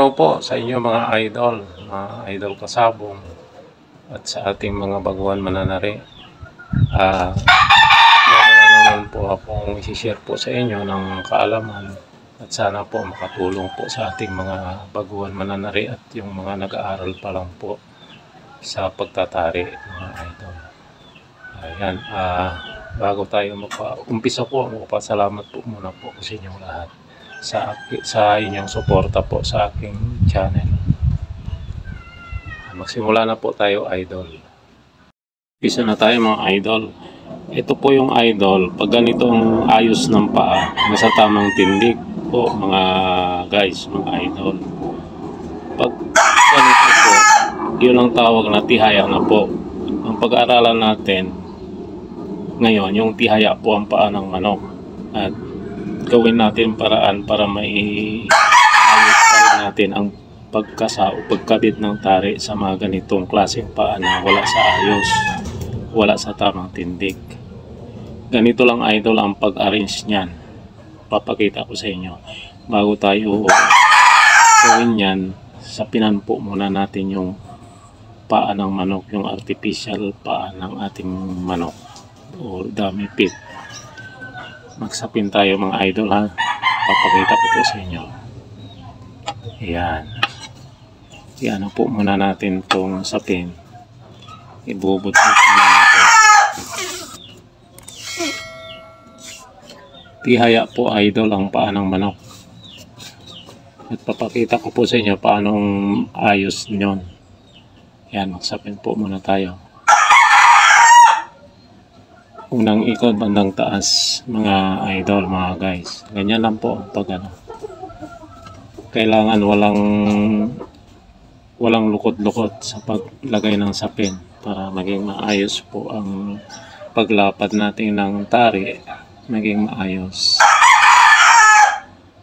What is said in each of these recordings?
Hello po sa inyo mga idol kasabong at sa ating mga baguhan mananari. Meron na naman po akong isi-share po sa inyo ng kaalaman at sana po makatulong po sa ating mga baguhan mananari at yung mga nag-aaral pa lang po sa pagtatari mga idol. Ayan, bago tayo umpisa po, magpasalamat po muna po sa inyong lahat sa inyong suporta po sa aking channel. Magsimula na po tayo idol. Umpisa na tayo mga idol. Ito po yung idol, pag ganitong ayos ng paa, nasa tamang tindig po mga guys, mga idol. Pag ganito po, yun ang tawag na tihaya na po. Ang pag-aaralan natin ngayon, yung tihaya po ang paa ng manok. At gawin natin paraan para ayos pa rin natin ang pagkasa o pagkabit ng tari sa mga ganitong klaseng paa na wala sa ayos, wala sa tamang tindig. Ganito lang idol ang pag-arrange niyan. Papakita ko sa inyo. Bago tayo gawin yan, sapinan po muna natin yung paa ng manok, yung artificial paa ng ating manok o dummy pit. Magsapin tayo mga idol ha. Papakita ko po sa inyo. Ayan. Iano po muna natin itong sapin. Ibubot po muna natin. Tihaya po idol ang paa ng manok. At papakita ko po sa inyo paanong ayos nyon. Ayan, magsapin po muna tayo. Unang ikot, bandang taas mga idol, mga guys. Ganyan lang po pag kailangan walang lukot-lukot sa paglagay ng sapin para maging maayos po ang paglapad natin ng tari, maging maayos.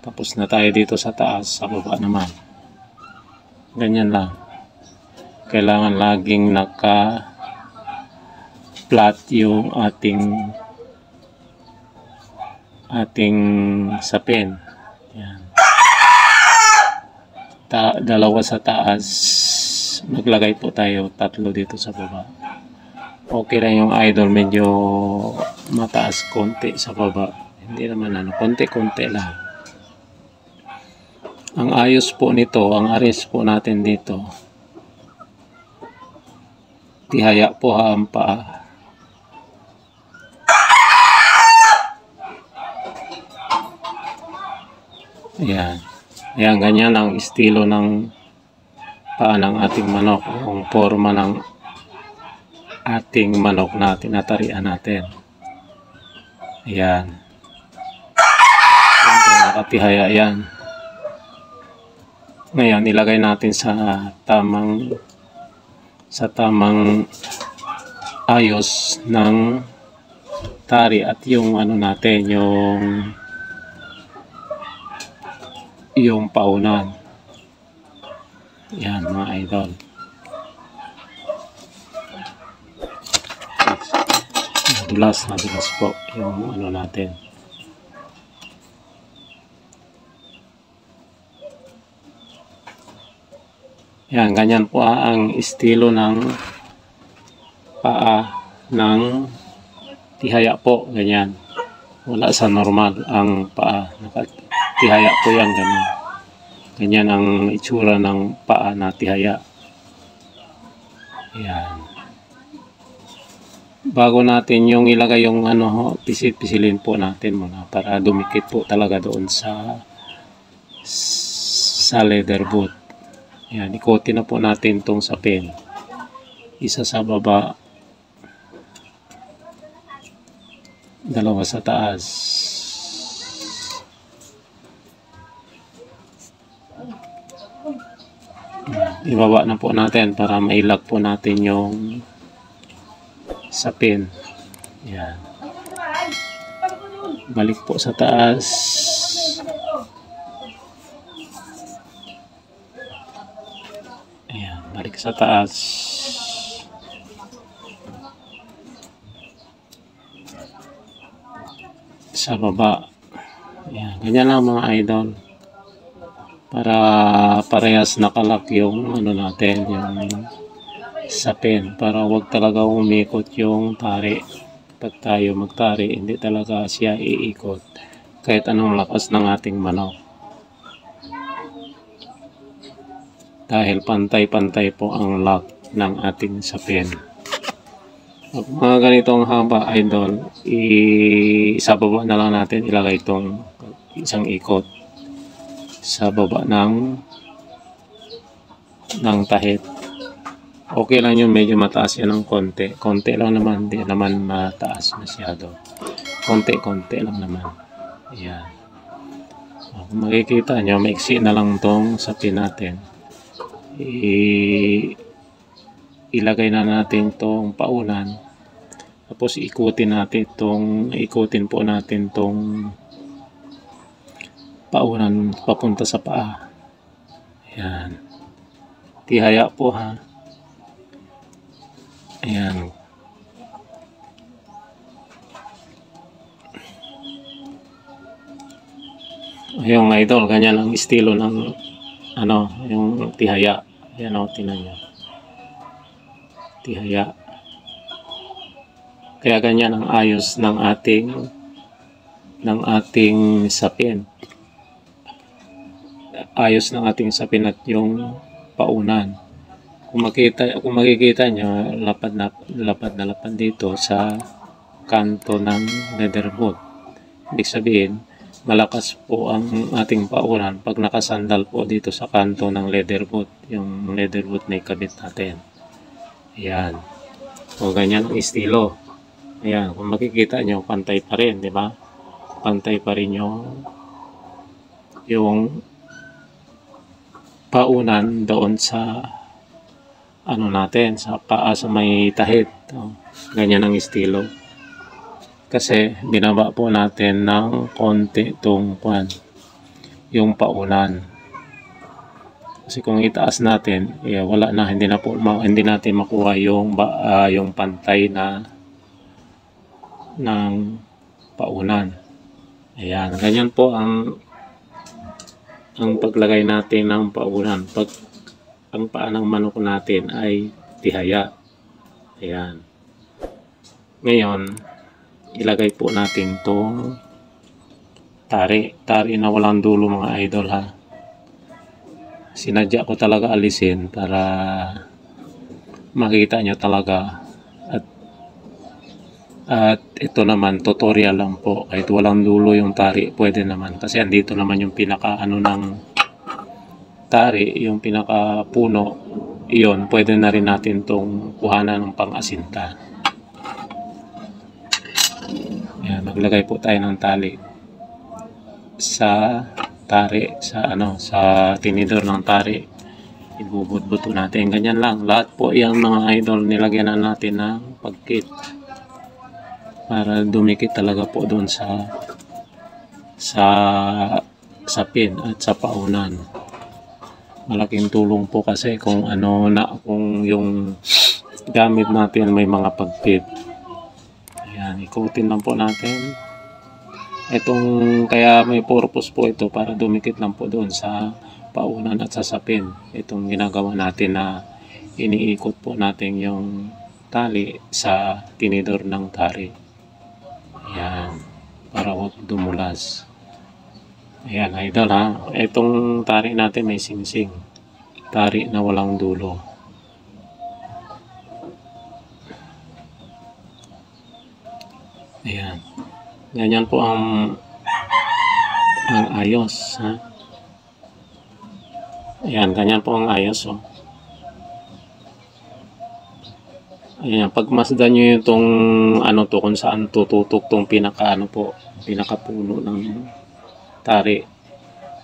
Tapos na tayo dito sa taas, sa baba naman. Ganyan lang. Kailangan laging flat yung ating sapin. Yan. Dalawa sa taas, maglagay po tayo tatlo dito sa baba. Okay lang yung idol, medyo mataas konti sa baba. Hindi naman konti-konti lang. Ang ayos po nito, ang arrange po natin dito, tihaya po ang paa. Ayan. Ayan, ganyan ang estilo ng paa ng ating manok. Yung forma ng ating manok na tinatarian natin. Ayan. Siyempre, nakatihaya yan. Ngayon, ilagay natin sa tamang ayos ng tari at yung natin, yung paunan. Yan mga idol. Nadulas po yung natin. Yan, ganyan po ang estilo ng paa ng tihaya po. Ganyan. Wala sa normal ang paa. Tihaya po yan, ganyan. Ganyan ang itsura ng paa na tihaya. Ayan. Bago natin yung ilagay yung pisil-pisilin po natin muna para dumikit po talaga doon sa leather boot. Ayan, ikotin na po natin tong sapin. Isa sa baba, dalawa sa taas. Ibaba na po natin para mailag po natin yung sapin. Yan. Balik po sa taas. Ayan, balik sa taas. Sa baba. Ayan, ganyan lang mga idol. para parehas nakalak yung ano natin, yung sapin, para wag talaga umikot yung tari. Pag tayo magtari, hindi talaga siya iikot kahit anong lakas ng ating manok, dahil pantay-pantay po ang lock ng ating sapin. Pag mga ganitong haba, idol, sa baba na lang natin ilagay itong isang ikot sa baba ng tahit. Okay lang yun, medyo mataas yan ng konti. Konti lang naman, hindi naman mataas masyado. Konti-konti lang naman. Ayan. Kung makikita nyo, maiksi na lang tong sapin natin. Ilagay na natin tong paunan. Tapos ikutin po natin tong paunan papunta sa paa. Ayan. Tihaya po ha. Ayan. Yung idol, ganyan ang estilo ng ano, yung tihaya. Ayan o, tinan nyo. Tihaya. Kaya ganyan ang ayos ng ating sapin. Ayos ng ating sapin at yung paunan. Kung makikita nyo, lapad na lapad dito sa kanto ng leather boot. Ibig sabihin, malakas po ang ating paunan pag nakasandal po dito sa kanto ng leather boot, yung leather boot na ikabit natin. Ayan. O ganyan ang estilo. Ayan, kung makikita nyo, pantay pa rin, di ba? Pantay pa rin yung paunan doon sa ano natin, sa paa, sa may tahid. O, ganyan ang estilo. Kasi binaba po natin ng konti itong yung paunan. Kasi kung itaas natin, wala na, hindi natin makuha yung pantay ng paunan. Ayan, ganyan po ang paglagay natin ng paunan pag ang paa ng manok natin ay tihaya. Ayan. Ngayon, ilagay po natin itong tari na walang dulo, mga idol ha. Sinadya ko talaga alisin para makita nyo talaga, at ito naman tutorial lang po, kahit walang dulo yung tari pwede naman, kasi andito naman yung pinaka ng tari, yung pinaka puno, iyon pwede na rin natin tong kuhanan ng pang-asinta. Yan, maglagay po tayo ng tali sa tari, sa tinidor ng tari. Ibubut-buto natin, ganyan lang. Lahat po yung mga idol, nilagyan na natin ng pagkit para dumikit talaga po doon sa pin at sa paunan. Malaking tulong po kasi kung yung gamit natin may mga pagkit. Ayan, ikutin lang po natin. Kaya may purpose po ito, para dumikit lang po doon sa paunan at sa sapin. Itong ginagawa natin na iniikot po natin yung tali sa tinidor ng tari. Ayan, para huwag dumulas. Ayan, idol ha. Itong tari natin may singsing. Tari na walang dulo. Ayan. Ganyan po ang ayos ha. Ayan, ganyan po ang ayos oh. Ayan, pagmasdan nyo itong kung saan tututok tong pinakapuno ng tari,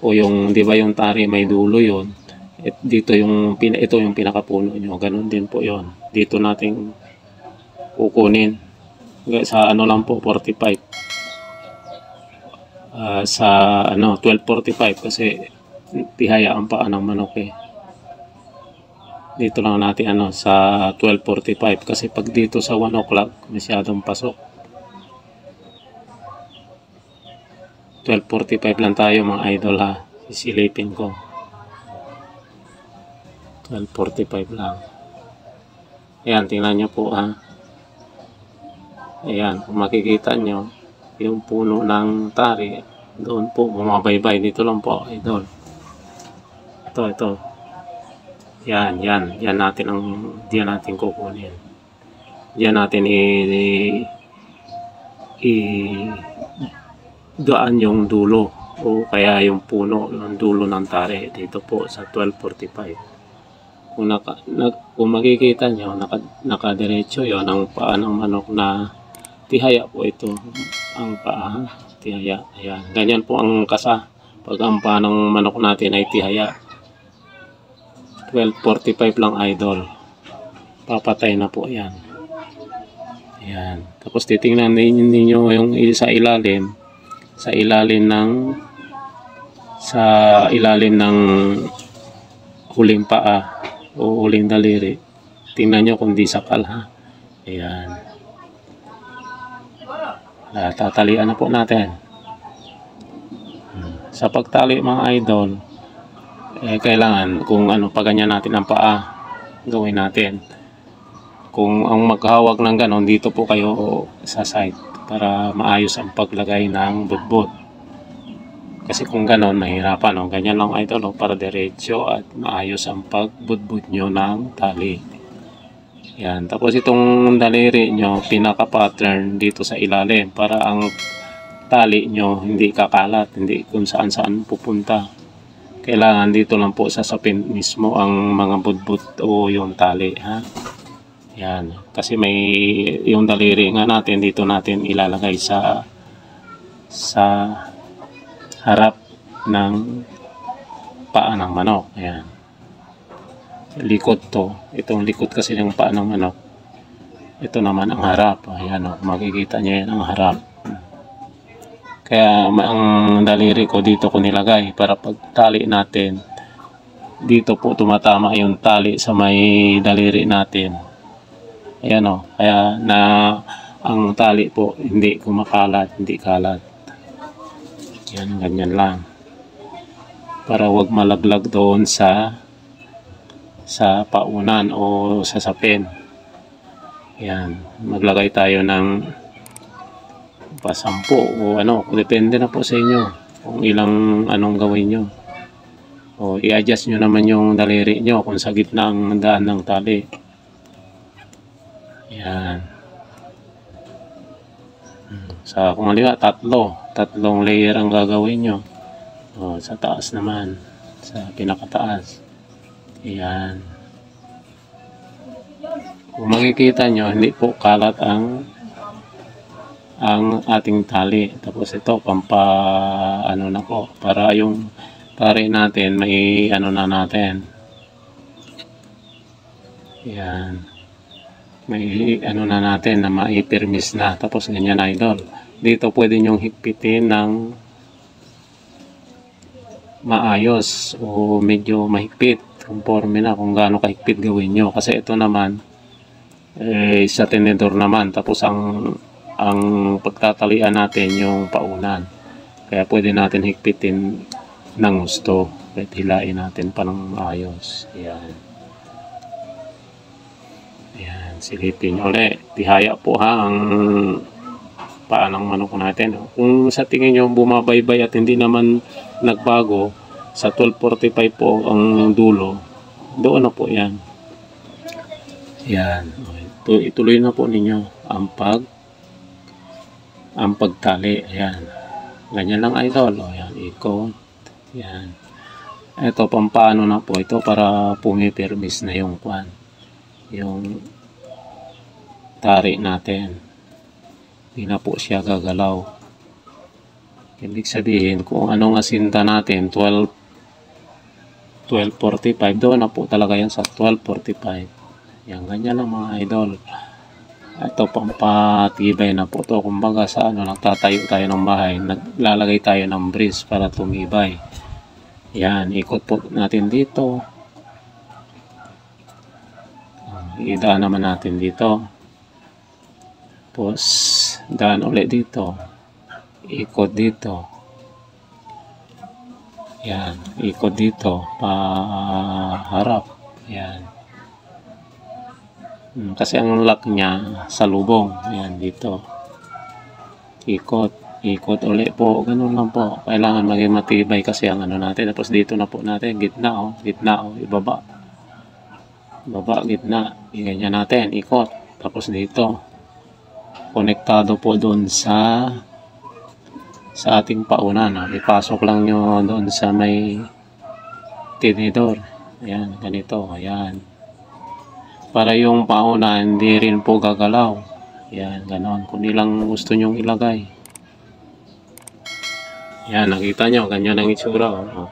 o yung, di ba yung tari may dulo yon, ito yung pinakapuno nyo, ganun din po yon. Dito natin kukunin sa lang po, 45 sa 1245, kasi tihaya ang paa ng manok eh. Dito lang natin sa 12:45, kasi pag dito sa 1 o'clock masyadong pasok. 12:45 lang tayo mga idol ha. Sisilipin ko. 12.45 lang. Ayan, tingnan nyo po ha. Ayan, kung makikita nyo, yung puno ng tari, doon po, bumabaybay. Dito lang po, idol. Ito. Yan natin diyan natin kukunin. Diyan natin daan yung dulo o kaya yung puno ng dulo ng tari dito po sa 12.45. Kung makikita nyo, nakadiretso yon ang paa ng manok na tihaya po ito. Ang paa, tihaya. Ayan. Ganyan po ang kasa. Pag ang paa ng manok natin ay tihaya. 12.45 lang, idol. Papatay na po yan. Ayan. Tapos titingnan ninyo yung sa ilalim ng huling paa o huling daliri. Tingnan nyo kung di sakal ha. Ayan. Tatalian na po natin. Sa pagtali mga idol, kailangan kung paganyan natin ang paa, gawin natin. Kung ang maghawak ng ganon, dito po kayo sa side para maayos ang paglagay ng budbud. Kasi kung ganon, mahirapan. Ganyan lang idol, para diretso at maayos ang pagbudbud nyo ng tali. Yan. Tapos itong daliri nyo, pinaka-pattern dito sa ilalim para ang tali nyo hindi kakalat, hindi kung saan-saan pupunta. Kailangan dito lang po sasapin mismo ang mga budbud o yung tali. Ha? Yan. Kasi may yung daliri nga natin, dito natin ilalagay sa harap ng paa ng manok. Ayan. Likod to. Itong likod kasi ng paa ng manok. Ito naman ang harap. Ayan o. Makikita niya yan ang harap. Kaya ang daliri ko dito ko nilagay para pag tali natin, dito po tumatama yung tali sa may daliri natin. Ayan o. Kaya na ang tali po hindi kumakalat, hindi kalat. Yan, ganyan lang. Para wag malaglag doon sa paunan o sa sapin. Yan. Maglagay tayo ng pasampo o depende na po sa inyo kung ilang gawin nyo. O i-adjust nyo naman yung daliri nyo kung sa gitna ang daan ng tali. Yan. Sa kung halimbawa tatlong layer ang gagawin nyo. O, sa taas naman, sa pinakataas. Yan. Kung makikita nyo, hindi po kalat ang ating tali. Tapos ito na po para yung tali natin may na natin. Yan. May na natin na maipermis na. Tapos ganyan idol. Dito pwede nyong higpitin ng maayos o medyo mahigpit. Conforme na kung gaano kahigpit gawin nyo. Kasi ito naman sa tenedor naman. Tapos ang pagtatalian natin yung paunan. Kaya pwede natin higpitin ng gusto. Kahit hilain natin pa ng maayos. Ayan. Ayan. Silipin nyo ulit. Tihaya po ha ang paa ng manok natin. Kung sa tingin nyo bumabaybay at hindi naman nagbago, sa 12.45 po ang dulo, doon na po yan. Yan. Ituloy na po ninyo ang pagtali. Ayan. Ganyan lang idol. Ayan. Ikot. Ayan. Ito pampaano na po ito para pumipermis na yung yung tari natin. Hindi na po siya gagalaw. Ibig sabihin kung anong asinta natin 12.45 doon na po talaga yan sa 12.45. Yan, ganyan lang mga idol. Ito pampatibay na po to. Kumbaga sa nagtatayo tayo ng bahay, naglalagay tayo ng brace para tumibay. Yan, ikot po natin dito. Idaan naman natin dito. Tapos daan ulit dito. Ikot dito. Yan, ikot dito pa harap. Yan. Kasi ang lock niya sa lubong. Yan, dito. Ikot. Ikot ulit po. Ganun lang po. Kailangan maging matibay kasi ang ano natin. Tapos dito na po natin. Gitna o. Gitna o. Ibaba. Ibaba, gitna. Ganyan natin. Ikot. Tapos dito. Konektado po doon sa ating pauna. No? Ipasok lang nyo doon sa may tinidor. Ayan. Ganito. Ayan. Para yung pauna hindi rin po gagalaw. Yan, ganon. Kung ilang gusto nyong ilagay. Yan, nakita nyo. Ganyan ang itsura. Oh.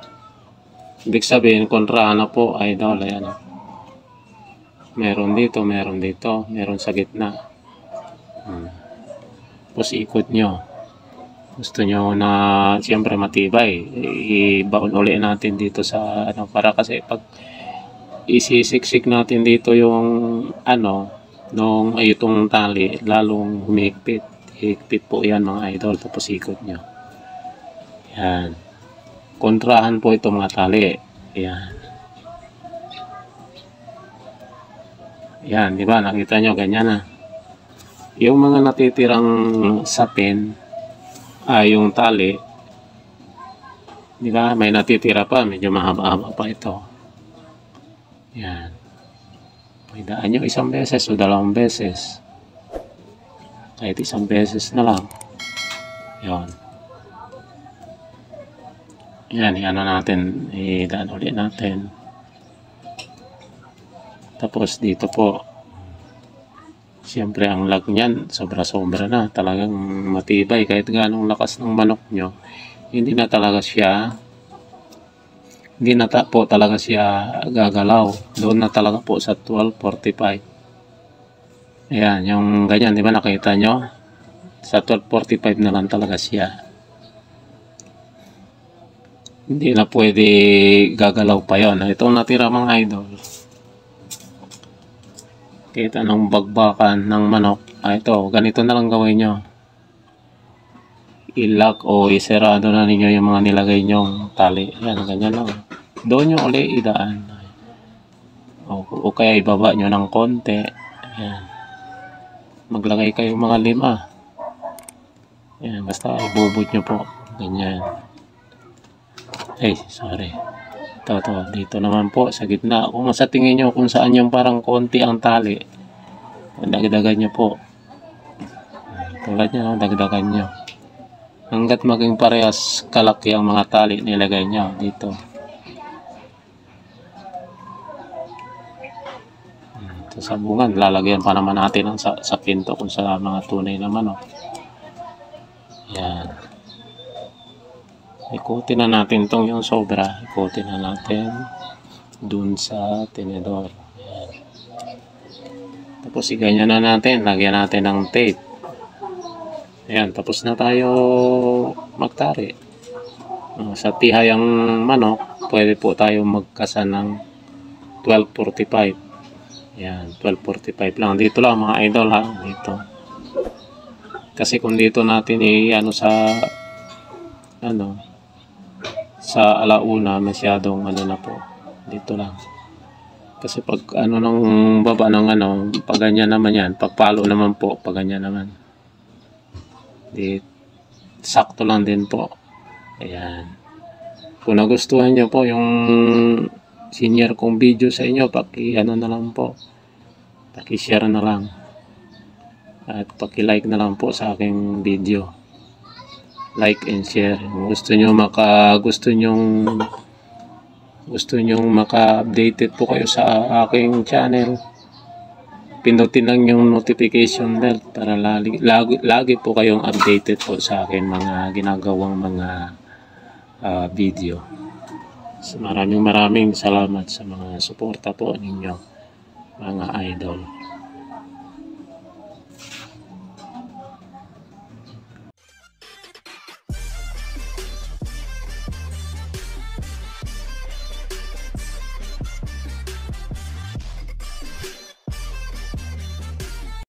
Ibig sabihin, kontrahan na po, idol. Ayan. Meron dito, meron dito. Meron sa gitna. Tapos ikot nyo. Gusto nyo na siyempre matibay. Ibaon ulit natin dito sa ano. Para kasi pag isisiksik natin dito yung ano nung itong tali lalong humigpit. Higpit po yan mga idol. Tapos ikot nyo. Yan. Kontrahan po ito mga tali. Yan. Yan, di ba? Nakita nyo ganyan na. Yung mga natitirang sapin yung tali, di ba? May natitira pa, medyo mahaba-haba pa ito. Yan. Pagdaan nyo isang beses o dalawang beses. Kahit isang beses na lang. Yan. Yan, i-ano natin, i-daan ulit natin. Tapos dito po, siyempre ang lag niyan, sobra-sobra na. Talagang matibay. Kahit ganong lakas ng manok nyo, hindi na talaga siya talaga siya gagalaw. Doon na talaga po sa 1245. Ayan, yung ganyan, di ba nakita nyo? Sa 1245 na lang talaga siya. Hindi na pwede gagalaw pa yon. Itong natira mga idol. Kita ng bagbakan ng manok. Ito, ganito na lang gawin nyo. I-lock o isirado na ninyo yung mga nilagay nyong tali. Ayan, ganyan lang. Doon nyo ulit idaan. O kaya ibaba nyo ng konti. Ayan. Maglagay kayo mga 5. Ayan, basta ibubot nyo po. Ganyan. Ay, sorry. Ito, dito naman po sa gitna. Kung sa tingin nyo kung saan yung parang konti ang tali, dagdagan nyo po. Tulad nyo, dagdagan nyo. Hanggat maging parehas kalaki ang mga tali nilagay nyo dito. Ito sa bungan, lalagyan pa naman natin sa pinto kung sa mga tunay naman. Oh. Yan. Ikutin na natin itong yung sobra. Ikutin na natin dun sa tinidor. Yan. Tapos iganyan na natin. Lagyan natin ng tape. Ayan, tapos na tayo magtari. Sa tihayang manok, pwede po tayo magkasa ng 1245. Ayan, 1245 lang. Dito lang mga idol ha. Dito. Kasi kung dito natin ano sa alauna, masyadong na po. Dito lang. Kasi pag ng baba ng pag ganyan naman yan, pag palo naman po, pag ganyan naman. Sakto lang din po. Ayan. Kung nagustuhan nyo po yung senior kong video sa inyo, na lang po. Paki-share na lang. At paki-like na lang po sa aking video. Like and share. Kung gusto nyong maka-updated po kayo sa aking channel, pindutin lang yung notification bell para lagi po kayong updated po sa akin mga ginagawang mga video. So, maraming salamat sa mga suporta po ninyo mga idol.